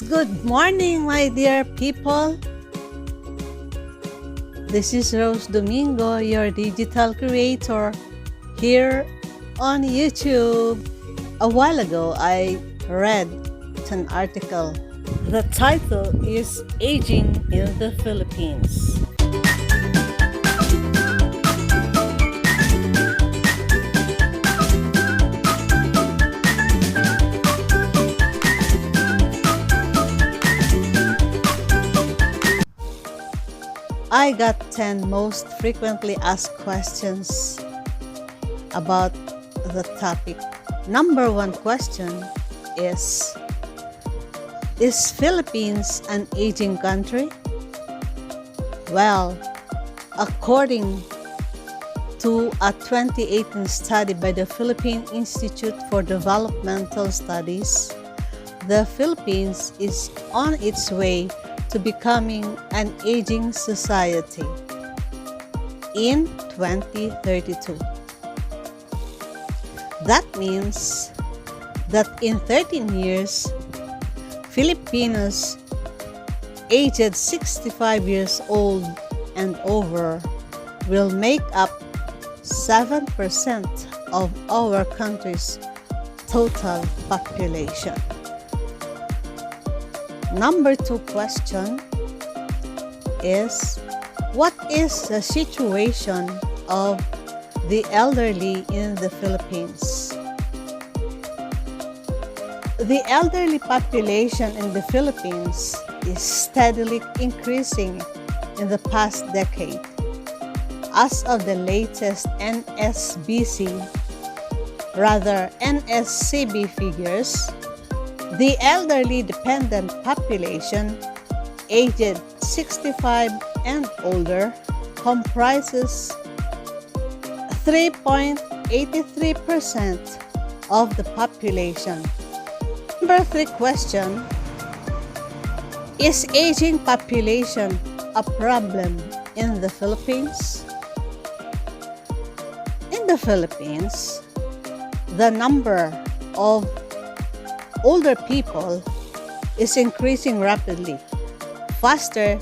Good morning, my dear people. This is Rose Domingo, your digital creator, here on YouTube. A while ago, I read an article. The title is Aging in the Philippines. I got 10 most frequently asked questions about the topic. Number one question is Philippines an aging country? Well, according to a 2018 study by the Philippine Institute for Developmental Studies, the Philippines is on its way to becoming an aging society in 2032. That means that in 13 years, Filipinos aged 65 years old and over will make up 7% of our country's total population. Number two question is, what is the situation of the elderly in the Philippines? The elderly population in the Philippines is steadily increasing in the past decade. As of the latest NSCB figures, the elderly dependent population aged 65 and older comprises 3.83% of the population. Number three question, is aging population a problem in the Philippines? In the Philippines, the number of older people is increasing rapidly, faster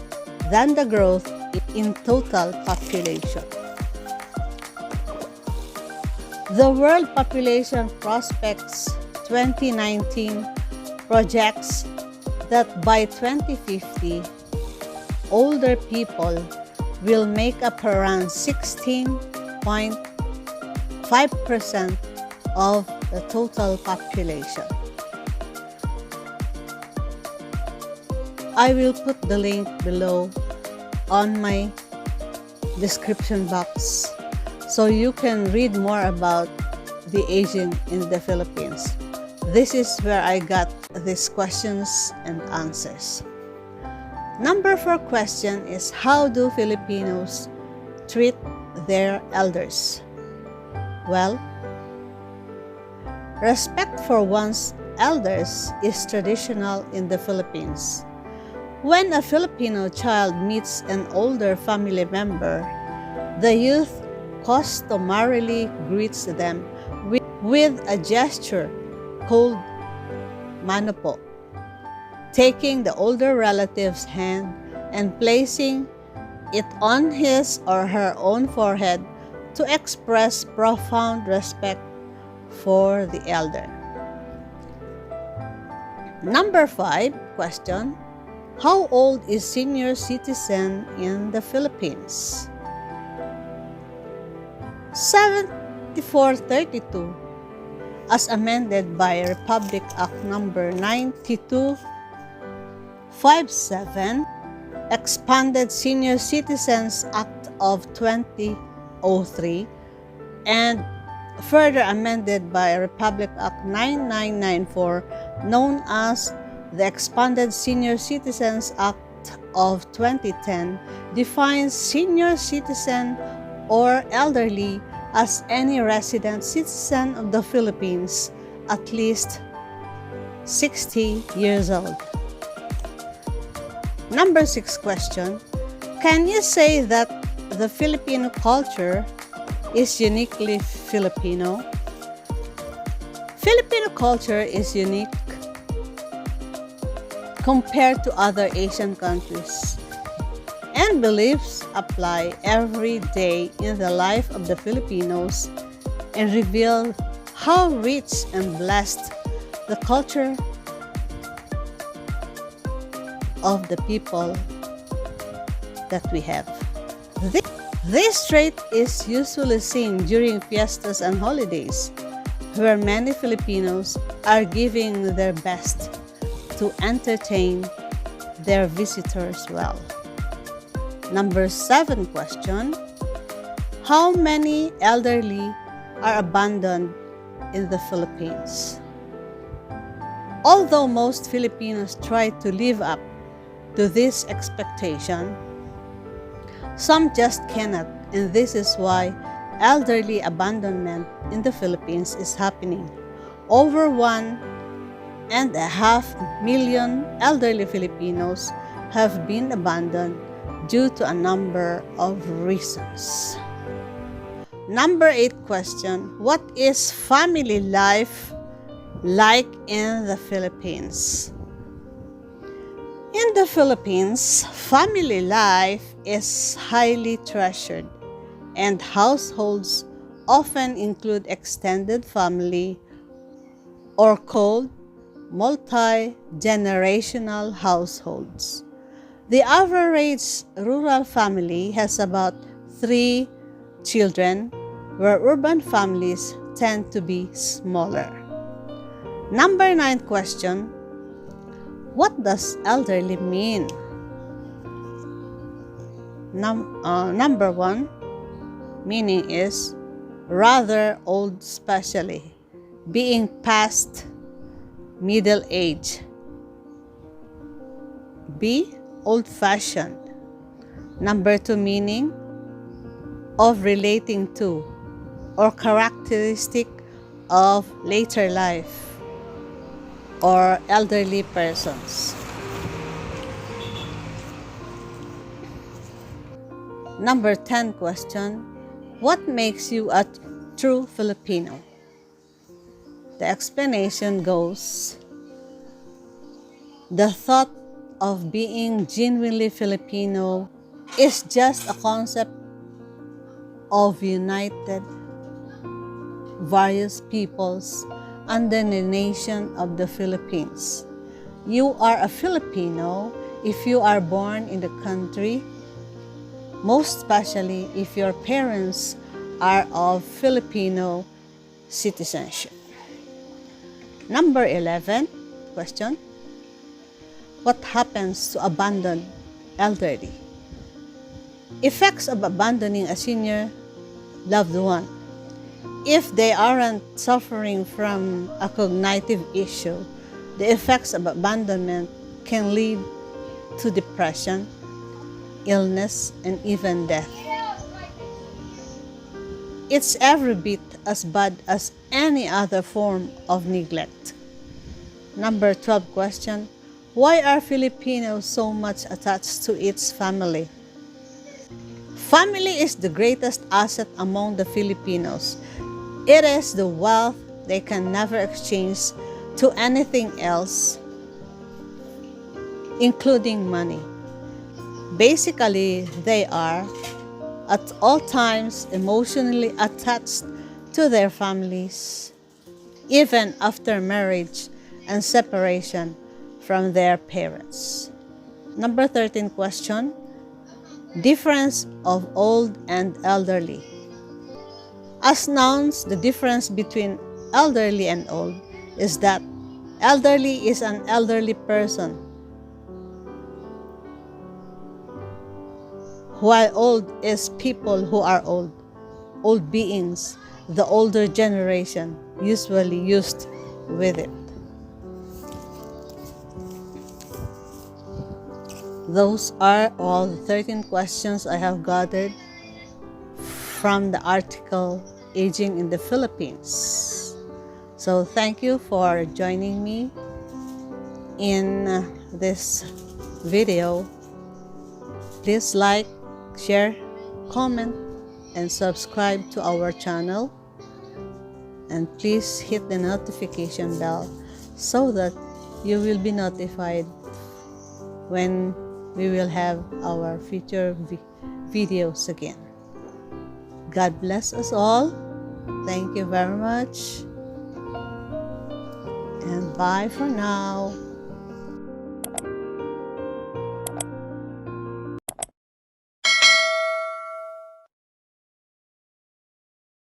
than the growth in total population. The World Population Prospects 2019 projects that by 2050, older people will make up around 16.5% of the total population. I will put the link below on my description box so you can read more about the aging in the Philippines. This is where I got these questions and answers. Number four question is, how do Filipinos treat their elders? Well, respect for one's elders is traditional in the Philippines. When a Filipino child meets an older family member, the youth customarily greets them with a gesture called mano po, taking the older relative's hand and placing it on his or her own forehead to express profound respect for the elder. Number five question, how old is senior citizen in the Philippines? 7432, as amended by Republic Act Number 9257, expanded Senior Citizens Act of 2003, and further amended by Republic Act 9994, known as the Expanded Senior Citizens Act of 2010, defines senior citizen or elderly as any resident citizen of the Philippines at least 60 years old. Number six question, can you say that the Filipino culture is uniquely Filipino? Filipino culture is unique compared to other Asian countries. And beliefs apply every day in the life of the Filipinos and reveal how rich and blessed the culture of the people that we have. This trait is usually seen during fiestas and holidays, where many Filipinos are giving their best to entertain their visitors well. Number 7 question: how many elderly are abandoned in the Philippines? Although most Filipinos try to live up to this expectation, some just cannot, and this is why elderly abandonment in the Philippines is happening. Over 1.5 million elderly Filipinos have been abandoned due to a number of reasons. Number 8 question: what is family life like in the Philippines? In the Philippines, family life is highly treasured, and households often include extended family or called multi-generational households. The average rural family has about 3 children, where urban families tend to be smaller. Number 9 question: what does elderly mean? Number 1 meaning is rather old, especially being past middle age. B, old-fashioned. Number 2 meaning of relating to or characteristic of later life or elderly persons. Number 10 question: what makes you a true Filipino? The explanation goes: the thought of being genuinely Filipino is just a concept of united various peoples under the nation of the Philippines. You are a Filipino if you are born in the country, most especially if your parents are of Filipino citizenship. Number 11 question: what happens to abandoned elderly? Effects of abandoning a senior loved one. If they aren't suffering from a cognitive issue, the effects of abandonment can lead to depression, illness, and even death. It's every bit as bad as any other form of neglect. Number 12 question: why are Filipinos so much attached to its family? Family is the greatest asset among the Filipinos. It is the wealth they can never exchange to anything else, including money. Basically, they are at all times emotionally attached to their families, even after marriage and separation from their parents. Number 13 question: difference of old and elderly. As nouns, the difference between elderly and old is that elderly is an elderly person, while old is people who are old, old beings, the older generation usually used with it. Those are all the 13 questions I have gathered from the article Aging in the Philippines. So thank you for joining me in this video. Please like, share, comment, and subscribe to our channel. And please hit the notification bell so that you will be notified when we will have our future videos again. God bless us all. Thank you very much. And bye for now.